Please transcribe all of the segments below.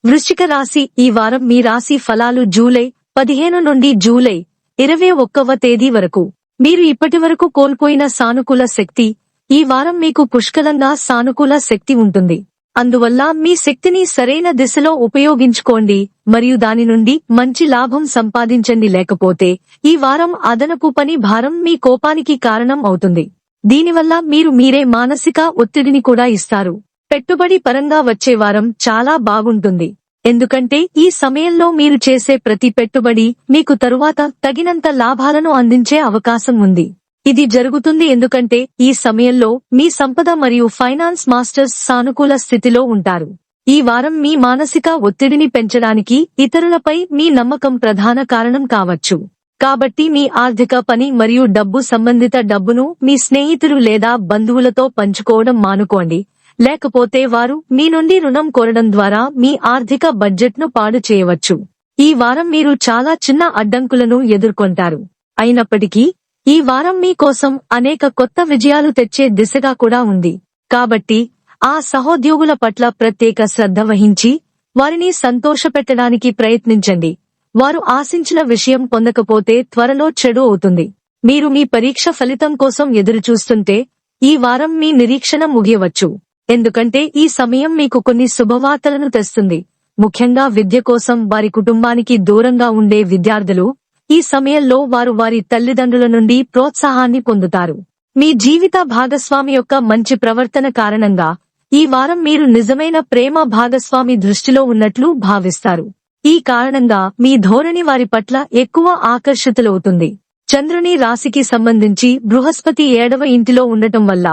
వృశ్చిక రాశి ఈ వారం మీ రాశి ఫలాలు జూలై 15 నుండి జూలై 21వ తేదీ వరకు. మీరు ఇప్పటివరకు కోల్పోయిన సానుకూల శక్తి. ఈ వారం మీకు పుష్కలంగా సానుకూల శక్తి ఉంటుంది. అందువల్ల మీ శక్తిని సరైన దిశలో ఉపయోగించుకోండి మరియు దాని నుండి మంచి లాభం సంపాదించండి. లేకపోతే ఈ వారం అదనపు పని భారం మీ కోపానికి కారణం అవుతుంది. దీనివల్ల మీరు మీరే మానసిక ఒత్తిడిని కూడా ఇస్తారు. పెట్టుబడి పరంగా వచ్చే వారం చాలా బాగుంటుంది. ఎందుకంటే ఈ సమయంలో మీరు చేసే ప్రతి పెట్టుబడి మీకు తరువాత తగినంత లాభాలను అందించే అవకాశం ఉంది. ఇది జరుగుతుంది ఎందుకంటే ఈ సమయంలో మీ సంపద మరియు ఫైనాన్స్ మాస్టర్స్ సానుకూల స్థితిలో ఉంటారు. ఈ వారం మీ మానసిక ఒత్తిడిని పెంచడానికి ఇతరులపై మీ నమ్మకం ప్రధాన కారణం కావచ్చు. కాబట్టి మీ ఆర్థిక పని మరియు డబ్బు సంబంధిత డబ్బును మీ స్నేహితులు లేదా బంధువులతో పంచుకోవడం మానుకోండి. లేకపోతే వారు మీ నుండి రుణం కోరడం ద్వారా మీ ఆర్థిక బడ్జెట్ను పాడు చేయవచ్చు. ఈ వారం మీరు చాలా చిన్న అడ్డంకులను ఎదుర్కొంటారు. అయినప్పటికీ ఈ వారం మీ కోసం అనేక కొత్త విజయాలు తెచ్చే దిశగా కూడా ఉంది. కాబట్టి ఆ సహోద్యోగుల పట్ల ప్రత్యేక శ్రద్ధ వహించి వారిని సంతోషపెట్టడానికి ప్రయత్నించండి. వారు ఆశించిన విషయం పొందకపోతే త్వరలో చెడు అవుతుంది. మీరు మీ పరీక్ష ఫలితం కోసం ఎదురుచూస్తుంటే ఈ వారం మీ నిరీక్షణ ముగియవచ్చు. ఎందుకంటే ఈ సమయం మీకు కొన్ని శుభవార్తలను తెస్తుంది. ముఖ్యంగా విద్య కోసం వారి కుటుంబానికి దూరంగా ఉండే విద్యార్థులు ఈ సమయంలో వారు వారి తల్లిదండ్రుల నుండి ప్రోత్సాహాన్ని పొందుతారు. మీ జీవిత భాగస్వామి యొక్క మంచి ప్రవర్తన కారణంగా ఈ వారం మీరు నిజమైన ప్రేమ భాగస్వామి దృష్టిలో ఉన్నట్లు భావిస్తారు. ఈ కారణంగా మీ ధోరణి వారి పట్ల ఎక్కువ ఆకర్షితులవుతుంది. చంద్రుని రాశికి సంబంధించి బృహస్పతి 7వ ఇంటిలో ఉండటం వల్ల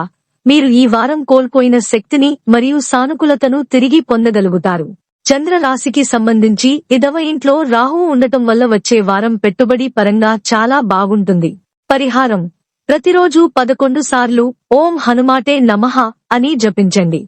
మీరు ఈ వారం కోల్పోయిన శక్తిని మరియు సానుకూలతను తిరిగి పొందగలుగుతారు. చంద్ర రాశికి సంబంధించి 8వ ఇంట్లో రాహువు ఉండటం వల్ల వచ్చే వారం పెట్టుబడి పరంగా చాలా బాగుంటుంది. పరిహారం: ప్రతిరోజు 11 సార్లు ఓం హనుమాటే నమః అని జపించండి.